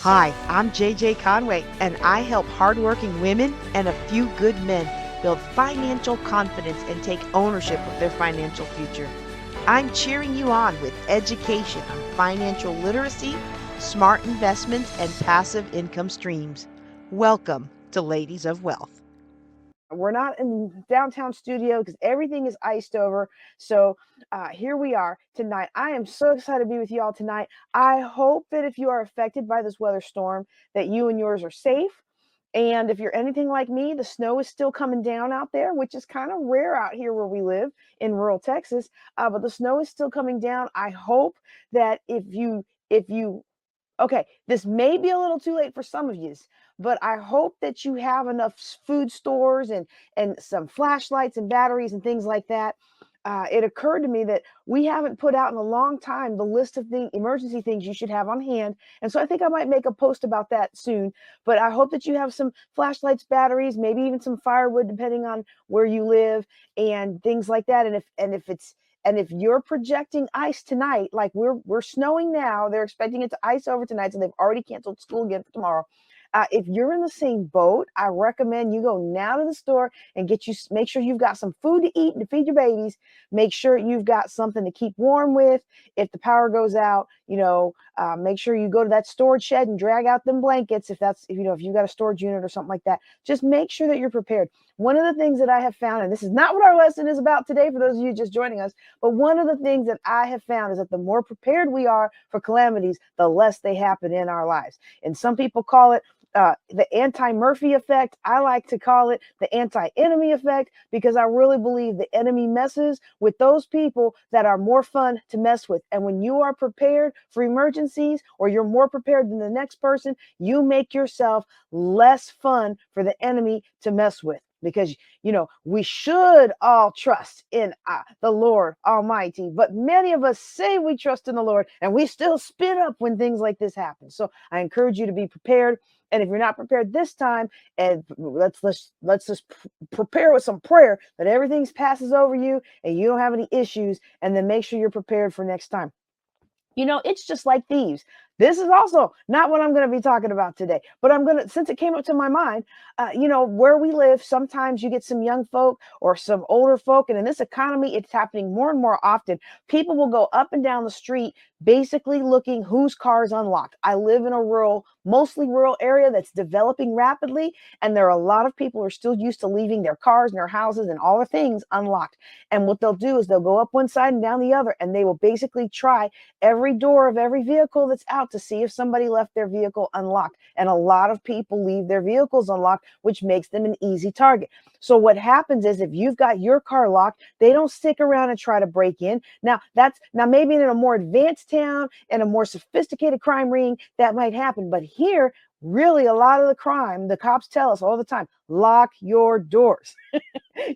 Hi, I'm JJ Conway, and I help hardworking women and a few good men build financial confidence and take ownership of their financial future. I'm cheering you on with education on financial literacy, smart investments, and passive income streams. Welcome to Ladies of Wealth. We're not in the downtown studio because everything is iced over. So here we are tonight. I am so excited to be with you all tonight. I hope that if you are affected by this weather storm, that you and yours are safe. And if you're anything like me, the snow is still coming down out there, which is kind of rare out here where we live in rural Texas. But the snow is still coming down. I hope that if you okay, this may be a little too late for some of yous, but I hope that you have enough food stores and some flashlights and batteries and things like that. It occurred to me that we haven't put out in a long time the list of the emergency things you should have on hand, and so I think I might make a post about that soon. But I hope that you have some flashlights, batteries, maybe even some firewood, depending on where you live and things like that. And if you're projecting ice tonight, like we're snowing now, they're expecting it to ice over tonight, so they've already canceled school again for tomorrow. If you're in the same boat, I recommend you go now to the store and make sure you've got some food to eat and to feed your babies. Make sure you've got something to keep warm with. If the power goes out, make sure you go to that storage shed and drag out them blankets. If you've got a storage unit or something like that, just make sure that you're prepared. One of the things that I have found, and this is not what our lesson is about today for those of you just joining us, but one of the things that I have found is that the more prepared we are for calamities, the less they happen in our lives. And some people call it the anti-Murphy effect. I like to call it the anti-enemy effect because I really believe the enemy messes with those people that are more fun to mess with. And when you are prepared for emergencies, or you're more prepared than the next person, you make yourself less fun for the enemy to mess with. Because, we should all trust in the Lord Almighty. But many of us say we trust in the Lord and we still spin up when things like this happen. So I encourage you to be prepared. And if you're not prepared this time, and let's just prepare with some prayer that everything passes over you and you don't have any issues, and then make sure you're prepared for next time. It's just like thieves. This is also not what I'm going to be talking about today, but since it came up to my mind, where we live, sometimes you get some young folk or some older folk. And in this economy, it's happening more and more often. People will go up and down the street, basically looking whose car is unlocked. I live in a mostly rural area that's developing rapidly. And there are a lot of people who are still used to leaving their cars and their houses and all their things unlocked. And what they'll do is they'll go up one side and down the other, and they will basically try every door of every vehicle that's out to see if somebody left their vehicle unlocked. And a lot of people leave their vehicles unlocked, which makes them an easy target. So what happens is, if you've got your car locked, they don't stick around and try to break in. Now maybe in a more advanced town and a more sophisticated crime ring, that might happen. But here, really, a lot of the crime, the cops tell us all the time, lock your doors.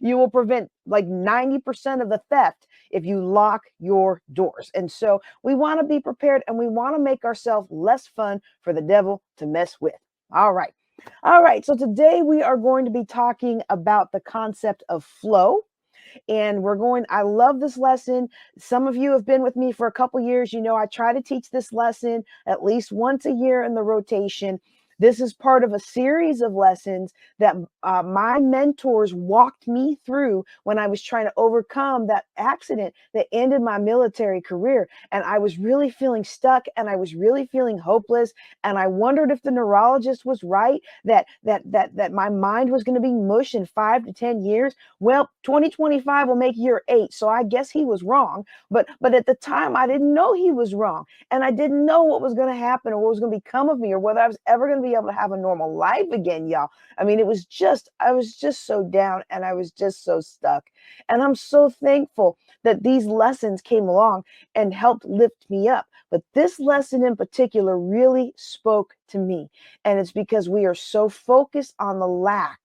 You will prevent like 90% of the theft if you lock your doors. And so we want to be prepared, and we want to make ourselves less fun for the devil to mess with. All right. All right. So today we are going to be talking about the concept of flow. And I love this lesson. Some of you have been with me for a couple years. I try to teach this lesson at least once a year in the rotation. This is part of a series of lessons that my mentors walked me through when I was trying to overcome that accident that ended my military career. And I was really feeling stuck, and I was really feeling hopeless. And I wondered if the neurologist was right, that my mind was going to be mush in 5 to 10 years. Well, 2025 will make year 8. So I guess he was wrong. But at the time, I didn't know he was wrong. And I didn't know what was going to happen or what was going to become of me, or whether I was ever going to be able to have a normal life again, y'all. I mean, I was just so down, and I was just so stuck. And I'm so thankful that these lessons came along and helped lift me up. But this lesson in particular really spoke to me. And it's because we are so focused on the lack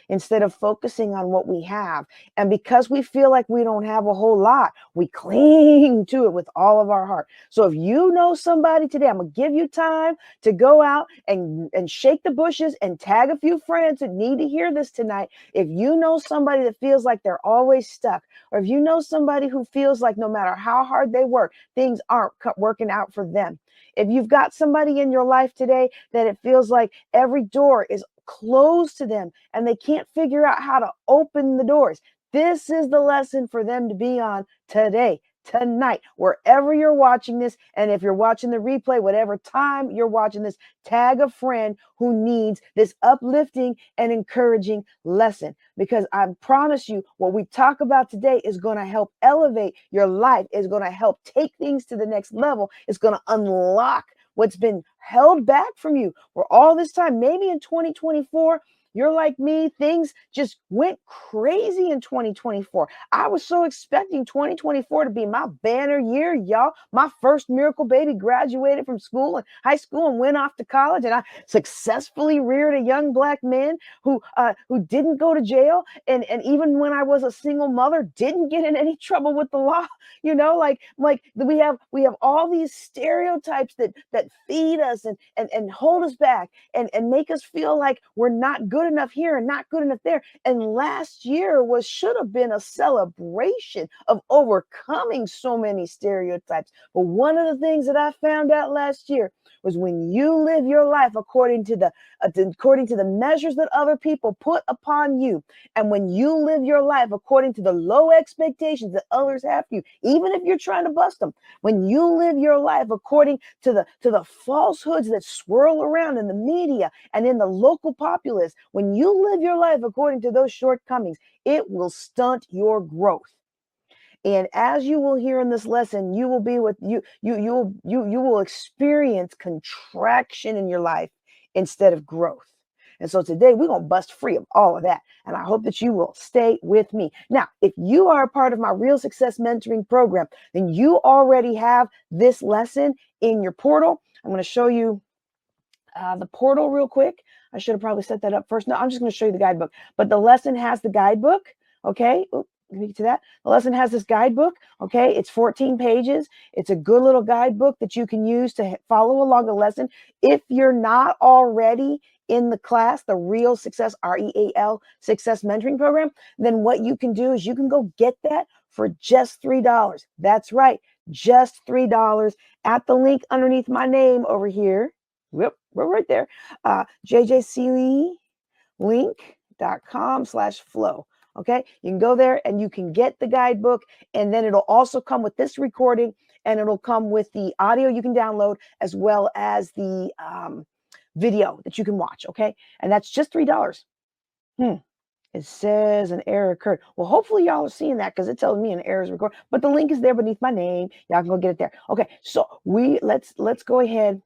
instead of focusing on what we have. And because we feel like we don't have a whole lot, we cling to it with all of our heart. So if you know somebody today, I'm going to give you time to go out and shake the bushes and tag a few friends that need to hear this tonight. If you know somebody that feels like they're always stuck, or if you know somebody who feels like no matter how hard they work, things aren't working out for them. If you've got somebody in your life today that it feels like every door is closed to them and they can't figure out how to open the doors, this is the lesson for them to be on today, tonight, wherever you're watching this. And if you're watching the replay, whatever time you're watching this, tag a friend who needs this uplifting and encouraging lesson. Because I promise you, what we talk about today is going to help elevate your life, is going to help take things to the next level. It's going to unlock what's been held back from you for all this time. Maybe in 2024, you're like me, things just went crazy in 2024. I was so expecting 2024 to be my banner year, y'all. My first miracle baby graduated from school and high school and went off to college, and I successfully reared a young black man who didn't go to jail, and even when I was a single mother, didn't get in any trouble with the law. Like we have all these stereotypes that feed us and hold us back and make us feel like we're not good enough here and not good enough there. And last year should have been a celebration of overcoming so many stereotypes. But one of the things that I found out last year was when you live your life according to the measures that other people put upon you, and when you live your life according to the low expectations that others have for you, even if you're trying to bust them, when you live your life according to the falsehoods that swirl around in the media and in the local populace, when you live your life according to those shortcomings, it will stunt your growth. And as you will hear in this lesson, you will be with you will experience contraction in your life instead of growth. And so today we're going to bust free of all of that. And I hope that you will stay with me. Now, if you are a part of my Real Success Mentoring Program, then you already have this lesson in your portal. I'm going to show you the portal real quick. I should have probably set that up first. No, I'm just going to show you the guidebook. But the lesson has the guidebook. Okay. Let me get to that. The lesson has this guidebook. Okay. It's 14 pages. It's a good little guidebook that you can use to follow along the lesson. If you're not already in the class, the Real Success, REAL Success Mentoring Program, then what you can do is you can go get that for just $3. That's right. Just $3 at the link underneath my name over here. Yep, we're right there. jjclink.com/flow. Okay, you can go there and you can get the guidebook, and then it'll also come with this recording, and it'll come with the audio you can download as well as the video that you can watch. Okay, and that's just $3. It says an error occurred. Well, hopefully y'all are seeing that because it tells me an error is recorded. But the link is there beneath my name. Y'all can go get it there. Okay, so let's go ahead.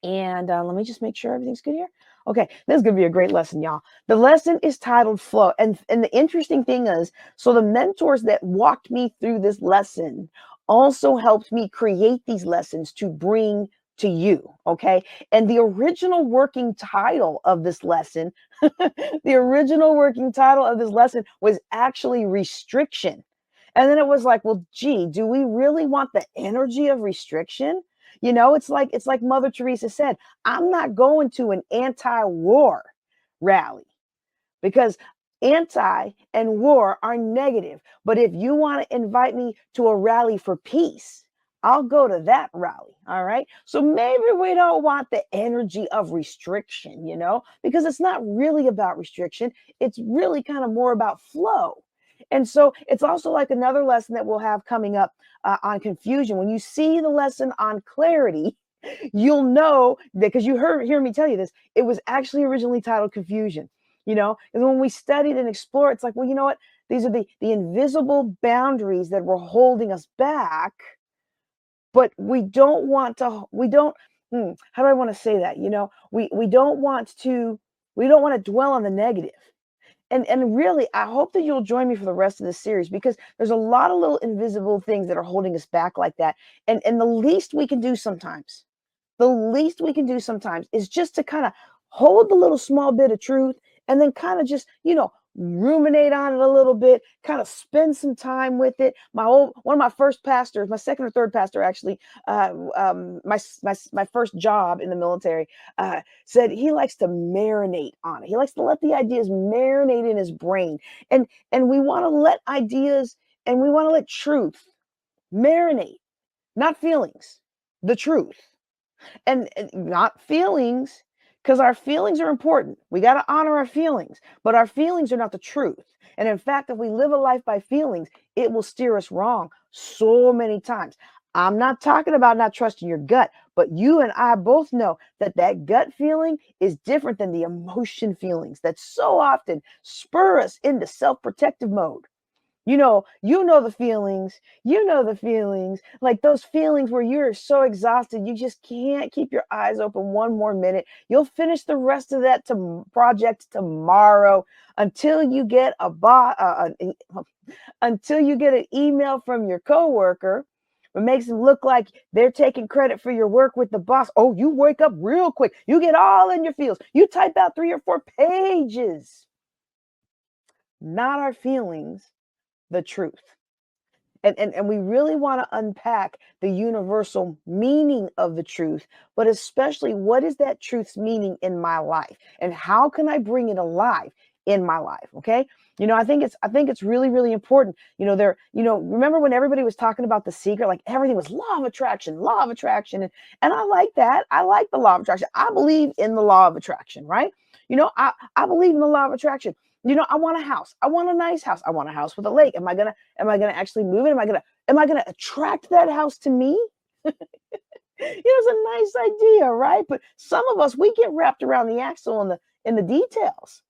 And let me just make sure everything's good here. Okay, this is going to be a great lesson, y'all. The lesson is titled Flow. And the interesting thing is, so the mentors that walked me through this lesson also helped me create these lessons to bring to you, okay? And the original working title of this lesson, was actually restriction. And then it was like, well, gee, do we really want the energy of restriction? It's like Mother Teresa said, I'm not going to an anti-war rally because anti and war are negative. But if you want to invite me to a rally for peace, I'll go to that rally. All right. So maybe we don't want the energy of restriction, because it's not really about restriction. It's really kind of more about flow. And so it's also like another lesson that we'll have coming up on confusion. When you see the lesson on clarity, you'll know that, because you hear me tell you this, it was actually originally titled confusion. And when we studied and explored, it's like, well, you know what? These are the invisible boundaries that were holding us back. But we don't want to, how do I want to say that? We don't want to dwell on the negative. And really, I hope that you'll join me for the rest of this series, because there's a lot of little invisible things that are holding us back like that. And the least we can do sometimes is just to kind of hold the little small bit of truth and then kind of just, ruminate on it a little bit, kind of spend some time with it. One of my first pastors, my second or third pastor, actually, my first job in the military, said he likes to marinate on it. He likes to let the ideas marinate in his brain. And we want to let ideas and we want to let truth marinate, not feelings, the truth. And not feelings, because our feelings are important. We got to honor our feelings, but our feelings are not the truth. And in fact, if we live a life by feelings, it will steer us wrong so many times. I'm not talking about not trusting your gut, but you and I both know that that gut feeling is different than the emotion feelings that so often spur us into self-protective mode. You know the feelings, like those feelings where you're so exhausted, you just can't keep your eyes open one more minute. You'll finish the rest of that project tomorrow until you get until you get an email from your coworker. It makes it look like they're taking credit for your work with the boss. Oh, you wake up real quick. You get all in your feels. You type out 3 or 4 pages. Not our feelings, the truth. And we really want to unpack the universal meaning of the truth, but especially what is that truth's meaning in my life and how can I bring it alive in my life? Okay. I think it's really, really important. Remember when everybody was talking about The Secret, like everything was law of attraction, law of attraction. And I like that. I like the law of attraction. I believe in the law of attraction, right? I believe in the law of attraction. I want a house. I want a nice house. I want a house with a lake. Am I gonna actually move it? Am I gonna attract that house to me? It's a nice idea, right? But some of us, we get wrapped around the axle in the details,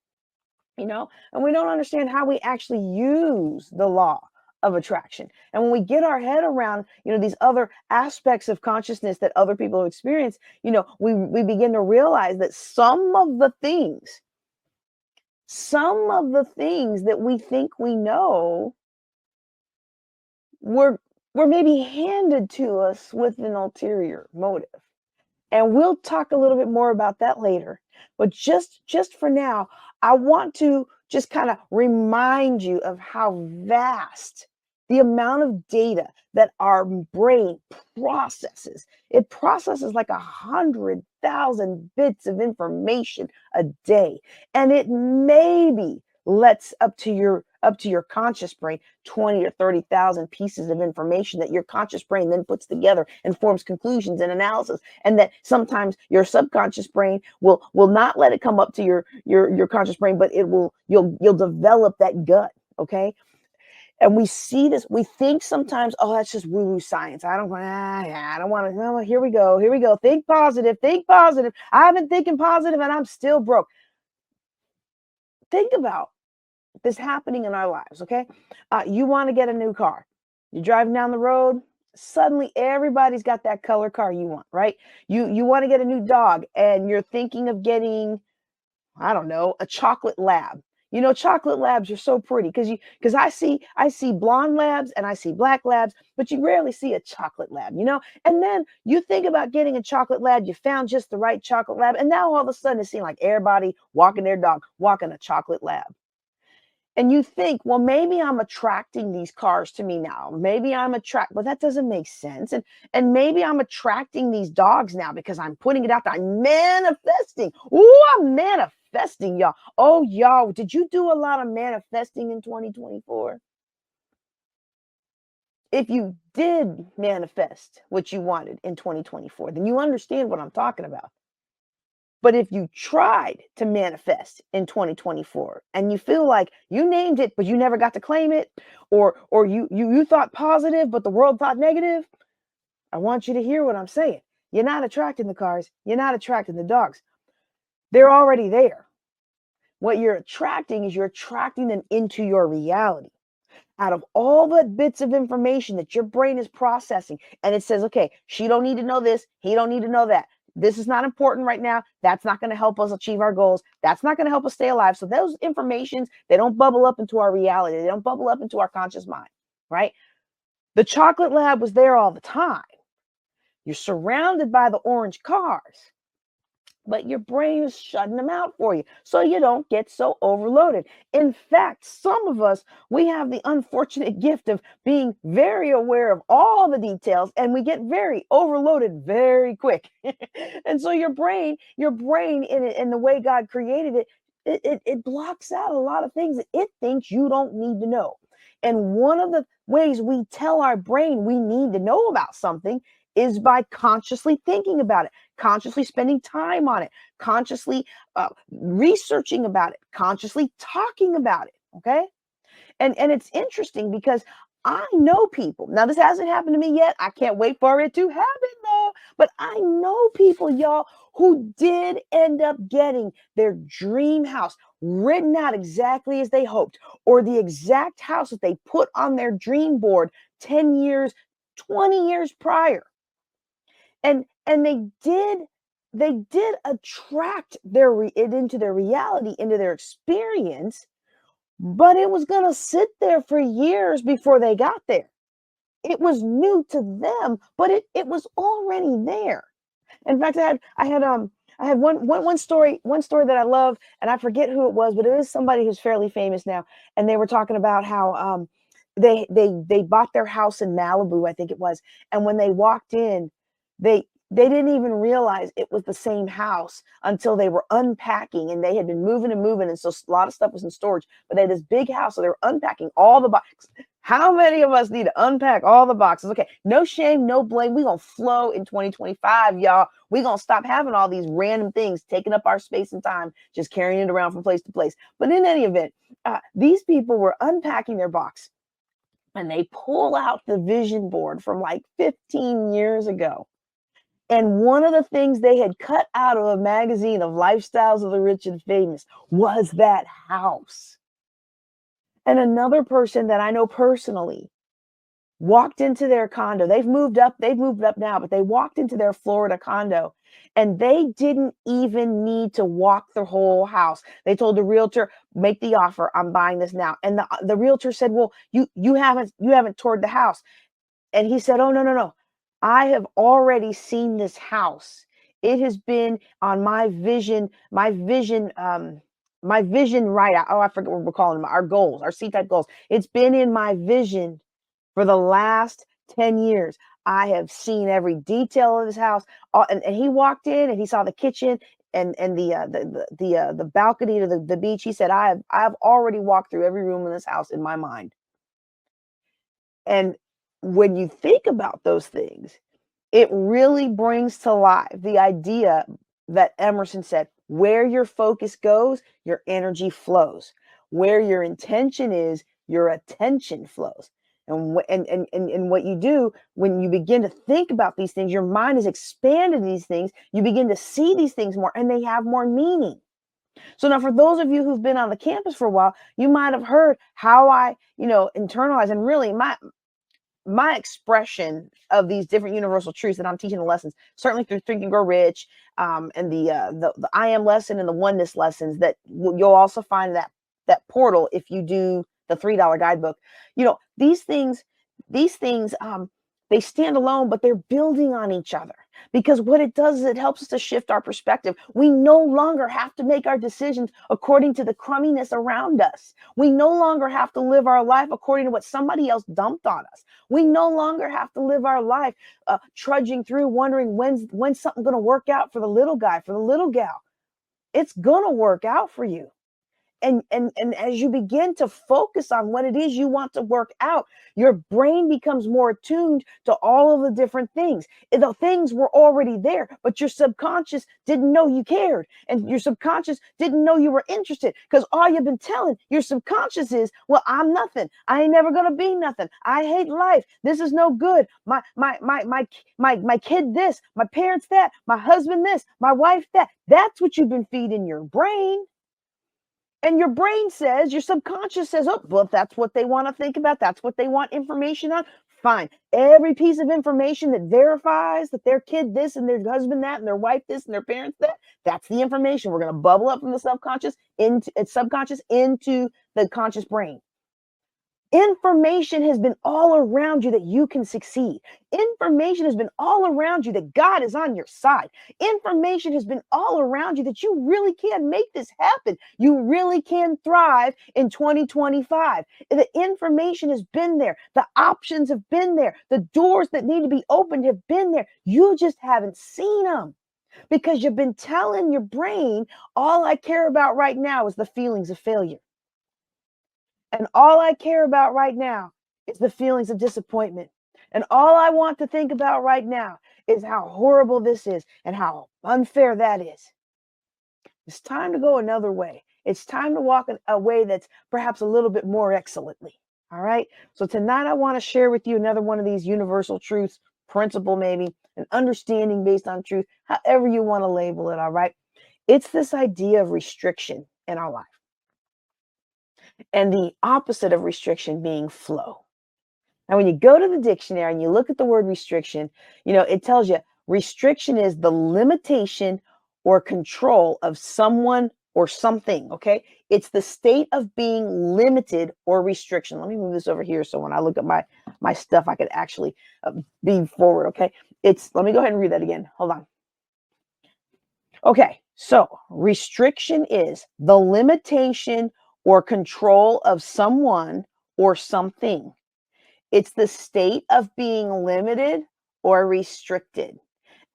and we don't understand how we actually use the law of attraction. And when we get our head around, these other aspects of consciousness that other people have experienced, we begin to realize that some of the things that we think we know were maybe handed to us with an ulterior motive. And we'll talk a little bit more about that later. But just for now, I want to just kind of remind you of how vast the amount of data that our brain processes. It processes like 100,000 bits of information a day, and it maybe lets up to your conscious brain 20 or 30,000 pieces of information that your conscious brain then puts together and forms conclusions and analysis, and that sometimes your subconscious brain will not let it come up to your conscious brain, but you'll develop that gut. Okay. And we see this, we think sometimes, oh, that's just woo-woo science. I don't want to, no, here we go. Think positive, think positive. I've been thinking positive and I'm still broke. Think about this happening in our lives, okay? You want to get a new car. You're driving down the road. Suddenly, everybody's got that color car you want, right? You want to get a new dog, and you're thinking of getting, I don't know, a chocolate lab. Chocolate labs are so pretty because I see blonde labs and I see black labs, but you rarely see a chocolate lab. And then you think about getting a chocolate lab. You found just the right chocolate lab, and now all of a sudden it seems like everybody walking their dog, walking a chocolate lab. And you think, well, maybe I'm attracting these cars to me now. Maybe but that doesn't make sense. And maybe I'm attracting these dogs now because I'm putting it out there. I'm manifesting. I'm manifesting, y'all. Oh, y'all, did you do a lot of manifesting in 2024? If you did manifest what you wanted in 2024, then you understand what I'm talking about. But if you tried to manifest in 2024 and you feel like you named it, but you never got to claim it, or you thought positive, but the world thought negative, I want you to hear what I'm saying. You're not attracting the cars. You're not attracting the dogs. They're already there. What you're attracting is you're attracting them into your reality. Out of all the bits of information that your brain is processing, and it says, okay, she don't need to know this, he don't need to know that. This is not important right now. That's not going to help us achieve our goals. That's not going to help us stay alive. So those informations, they don't bubble up into our reality. They don't bubble up into our conscious mind, right? The chocolate lab was there all the time. You're surrounded by the orange cars, but your brain is shutting them out for you so you don't get so overloaded. In fact, some of us, we have the unfortunate gift of being very aware of all the details, and we get very overloaded very quick. And so your brain in the way God created it blocks out a lot of things that it thinks you don't need to know. And one of the ways we tell our brain we need to know about something is by consciously thinking about it, consciously spending time on it, consciously researching about it, consciously talking about it. Okay. And it's interesting because I know people. Now this hasn't happened to me yet. I can't wait for it to happen though. But I know people, y'all, who did end up getting their dream house written out exactly as they hoped, or the exact house that they put on their dream board 10 years, 20 years prior. And they did attract it into their reality, into their experience, but it was going to sit there for years before they got there. It was new to them, but it was already there. In fact, I had one story that I love, and I forget who it was, but it is somebody who's fairly famous now. And they were talking about how they bought their house in Malibu, I think it was, and when they walked in, they didn't even realize it was the same house until they were unpacking, and they had been moving and moving, and so a lot of stuff was in storage. But they had this big house, so they were unpacking all the boxes. How many of us need to unpack all the boxes? Okay, no shame, no blame. We're going to flow in 2025, y'all. We're going to stop having all these random things taking up our space and time, just carrying it around from place to place. But in any event, these people were unpacking their box, and they pull out the vision board from like 15 years ago. And one of the things they had cut out of a magazine of Lifestyles of the Rich and Famous was that house. And another person that I know personally walked into their condo. They've moved up now, but they walked into their Florida condo, and they didn't even need to walk the whole house. They told the realtor, make the offer, I'm buying this now. And the realtor said, well, you haven't toured the house. And he said, oh, no. I have already seen this house. It has been on my vision right. Oh, I forget what we're calling them. Our goals, our C-type goals. It's been in my vision for the last 10 years. I have seen every detail of this house. And he walked in and he saw the kitchen and the balcony to the beach. He said, I've already walked through every room in this house in my mind. And when you think about those things, it really brings to life the idea that Emerson said, where your focus goes, your energy flows. Where your intention is, your attention flows. And what you do when you begin to think about these things, your mind is expanded to these things. You begin to see these things more, and they have more meaning. So now, for those of you who've been on the campus for a while, you might have heard how I, internalize, and really my expression of these different universal truths that I'm teaching the lessons, certainly through Think and Grow Rich, and the I Am lesson and the Oneness lessons, that you'll also find that portal if you do the $3 guidebook. These things, they stand alone, but they're building on each other, because what it does is it helps us to shift our perspective. We no longer have to make our decisions according to the crumminess around us. We no longer have to live our life according to what somebody else dumped on us. We no longer have to live our life trudging through, wondering when's something going to work out for the little guy, for the little gal. It's going to work out for you. And as you begin to focus on what it is you want to work out, your brain becomes more attuned to all of the different things. The things were already there, but your subconscious didn't know you cared. And your subconscious didn't know you were interested, because all you've been telling your subconscious is, well, I'm nothing. I ain't never going to be nothing. I hate life. This is no good. My kid this, my parents that, my husband this, my wife that. That's what you've been feeding your brain. And your brain says, your subconscious says, oh, well, if that's what they want to think about, that's what they want information on, fine. Every piece of information that verifies that their kid this and their husband that and their wife this and their parents that, that's the information we're going to bubble up from the subconscious into the conscious brain. Information has been all around you that you can succeed. Information has been all around you that God is on your side. Information has been all around you that you really can make this happen. You really can thrive in 2025. The information has been there. The options have been there. The doors that need to be opened have been there. You just haven't seen them, because you've been telling your brain, all I care about right now is the feelings of failure. And all I care about right now is the feelings of disappointment. And all I want to think about right now is how horrible this is and how unfair that is. It's time to go another way. It's time to walk a way that's perhaps a little bit more excellently. All right. So tonight I want to share with you another one of these universal truths, principle, maybe an understanding based on truth, however you want to label it. All right. It's this idea of restriction in our life and the opposite of restriction being flow. Now, when you go to the dictionary and you look at the word restriction, it tells you restriction is the limitation or control of someone or something. Okay. It's the state of being limited or restriction. Let me move this over here so when I look at my stuff, I could actually be forward. Okay. Let me go ahead and read that again. Hold on. Okay. So restriction is the limitation or control of someone or something. It's the state of being limited or restricted.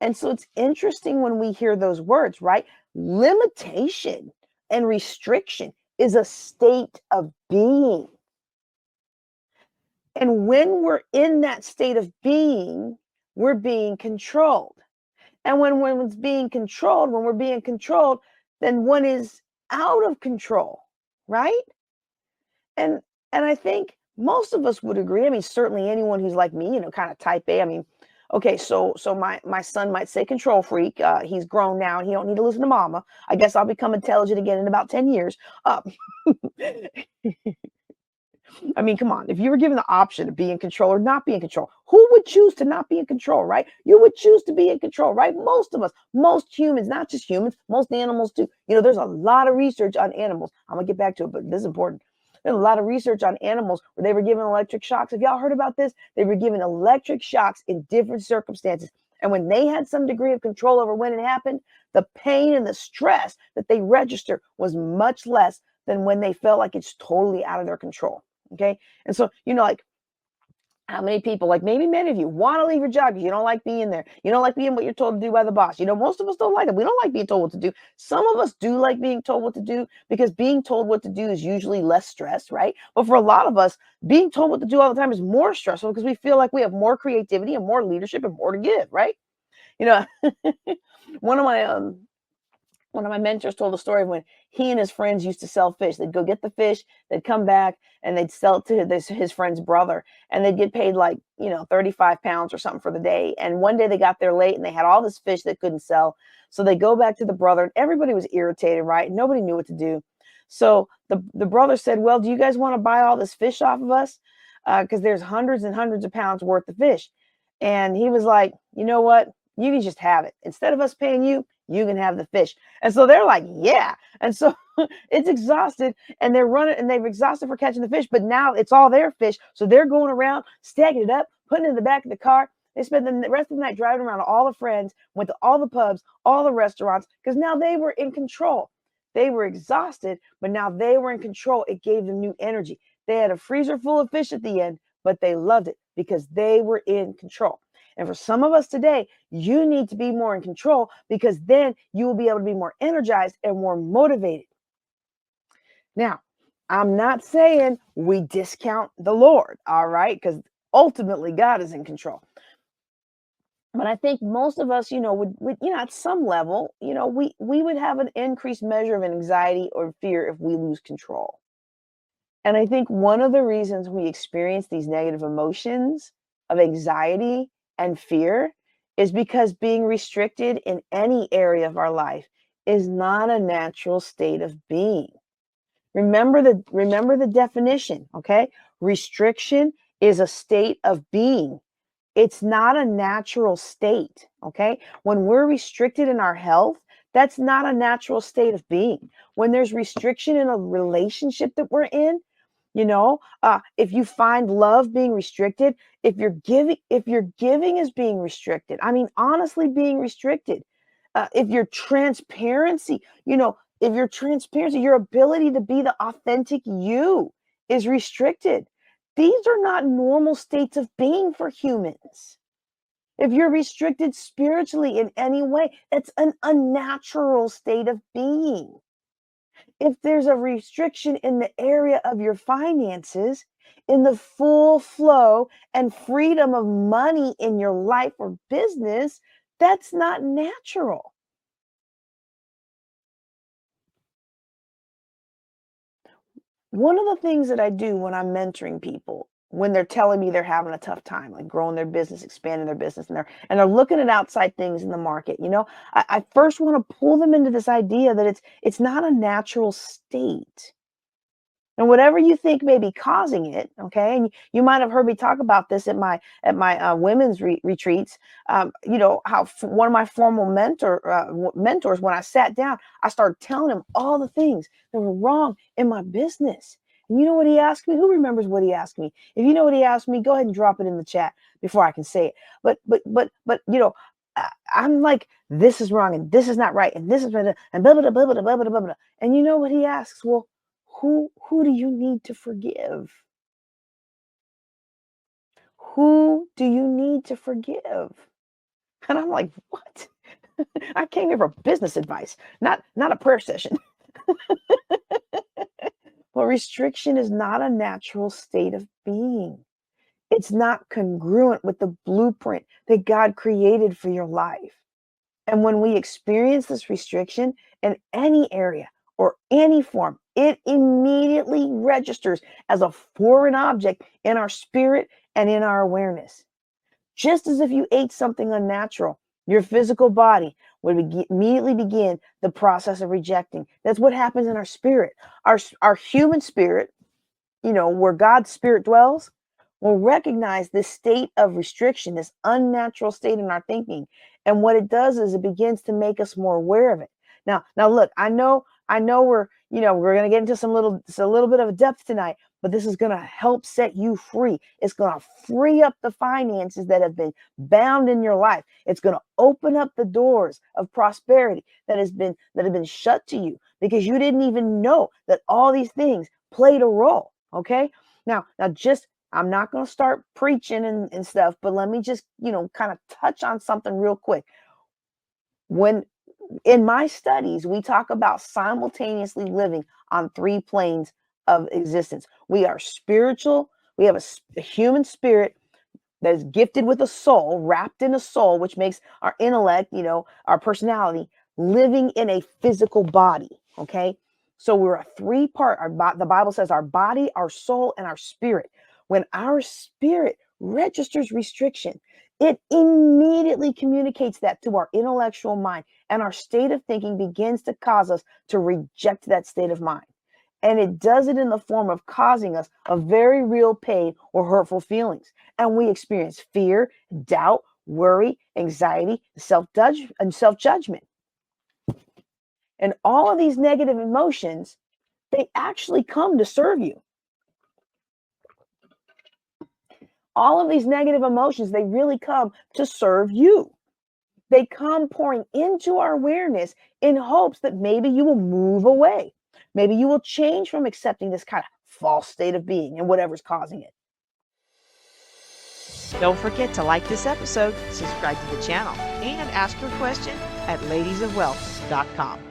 And so it's interesting when we hear those words, right? Limitation and restriction is a state of being. And when we're in that state of being, we're being controlled. And when one's being controlled, when we're being controlled, then one is out of control, right? And I think most of us would agree. I mean, certainly anyone who's like me, kind of type A. I mean, okay, so my son might say control freak. He's grown now and he don't need to listen to mama. I guess I'll become intelligent again in about 10 years. I mean, come on. If you were given the option to be in control or not be in control, who would choose to not be in control, right? You would choose to be in control, right? Most of us, most humans, not just humans, most animals too. There's a lot of research on animals. I'm gonna get back to it, but this is important. There's a lot of research on animals where they were given electric shocks. Have y'all heard about this? They were given electric shocks in different circumstances. And when they had some degree of control over when it happened, the pain and the stress that they register was much less than when they felt like it's totally out of their control. Okay. And so, like how many people, like maybe many of you, want to leave your job because you don't like being there. You don't like being what you're told to do by the boss. Most of us don't like it. We don't like being told what to do. Some of us do like being told what to do because being told what to do is usually less stress, right? But for a lot of us, being told what to do all the time is more stressful because we feel like we have more creativity and more leadership and more to give, right? One of my mentors told a story of when he and his friends used to sell fish. They'd go get the fish, they'd come back, and they'd sell it to his friend's brother, and they'd get paid like 35 pounds or something for the day. And one day they got there late and they had all this fish they couldn't sell, so they go back to the brother, and everybody was irritated, right? Nobody knew what to do. So the brother said, "Well, do you guys want to buy all this fish off of us? Because there's hundreds and hundreds of pounds worth of fish." And he was like, "You know what? You can just have it. Instead of us paying you, you can have the fish." And so they're like, yeah. And so it's exhausted and they're running and they've exhausted for catching the fish, but now it's all their fish. So they're going around, stacking it up, putting it in the back of the car. They spent the rest of the night driving around to all the friends, went to all the pubs, all the restaurants, because now they were in control. They were exhausted, but now they were in control. It gave them new energy. They had a freezer full of fish at the end, but they loved it because they were in control. And for some of us today, you need to be more in control because then you will be able to be more energized and more motivated. Now, I'm not saying we discount the Lord, all right? Because ultimately God is in control. But I think most of us, would at some level, we would have an increased measure of anxiety or fear if we lose control. And I think one of the reasons we experience these negative emotions of anxiety and fear is because being restricted in any area of our life is not a natural state of being. Remember the definition, okay? Restriction is a state of being. It's not a natural state, okay? When we're restricted in our health, that's not a natural state of being. When there's restriction in a relationship that we're in, if you find love being restricted, if your giving is being restricted, I mean, honestly being restricted, if your transparency, your ability to be the authentic you is restricted. These are not normal states of being for humans. If you're restricted spiritually in any way, it's an unnatural state of being. If there's a restriction in the area of your finances, in the full flow and freedom of money in your life or business, that's not natural. One of the things that I do when I'm mentoring people, when they're telling me they're having a tough time, like growing their business, expanding their business, and they're looking at outside things in the market, I first want to pull them into this idea that it's not a natural state. And whatever you think may be causing it, okay, and you might have heard me talk about this at my women's retreats. How one of my formal mentors, when I sat down, I started telling him all the things that were wrong in my business. And you know what he asked me? Who remembers what he asked me? If you know what he asked me, go ahead and drop it in the chat before I can say it. But I'm like, this is wrong and this is not right and this is and blah blah blah blah blah blah blah blah. And you know what he asks? Well, who do you need to forgive? Who do you need to forgive? And I'm like, what? I came here for business advice, not a prayer session. But restriction is not a natural state of being. It's not congruent with the blueprint that God created for your life. And when we experience this restriction in any area or any form, it immediately registers as a foreign object in our spirit and in our awareness. Just as if you ate something unnatural, your physical body would immediately begin the process of rejecting. That's what happens in our spirit. Our human spirit, where God's spirit dwells, will recognize this state of restriction, this unnatural state in our thinking. And what it does is it begins to make us more aware of it. Now look, I know we're going to get into a little bit of a depth tonight, but this is going to help set you free. It's going to free up the finances that have been bound in your life. It's going to open up the doors of prosperity that have been shut to you because you didn't even know that all these things played a role. Okay. Now just I'm not going to start preaching and stuff, but let me just, kind of touch on something real quick. When in my studies, we talk about simultaneously living on three planes of existence. We are spiritual. We have a human spirit that is gifted with a soul, wrapped in a soul, which makes our intellect, our personality, living in a physical body. Okay. So we're a three-part, the Bible says our body, our soul, and our spirit. When our spirit registers restriction, it immediately communicates that to our intellectual mind, and our state of thinking begins to cause us to reject that state of mind. And it does it in the form of causing us a very real pain or hurtful feelings. And we experience fear, doubt, worry, anxiety, self-judgment. And all of these negative emotions, they actually come to serve you. All of these negative emotions, they really come to serve you. They come pouring into our awareness in hopes that maybe you will move away. Maybe you will change from accepting this kind of false state of being and whatever's causing it. Don't forget to like this episode, subscribe to the channel, and ask your question at ladiesofwealth.com.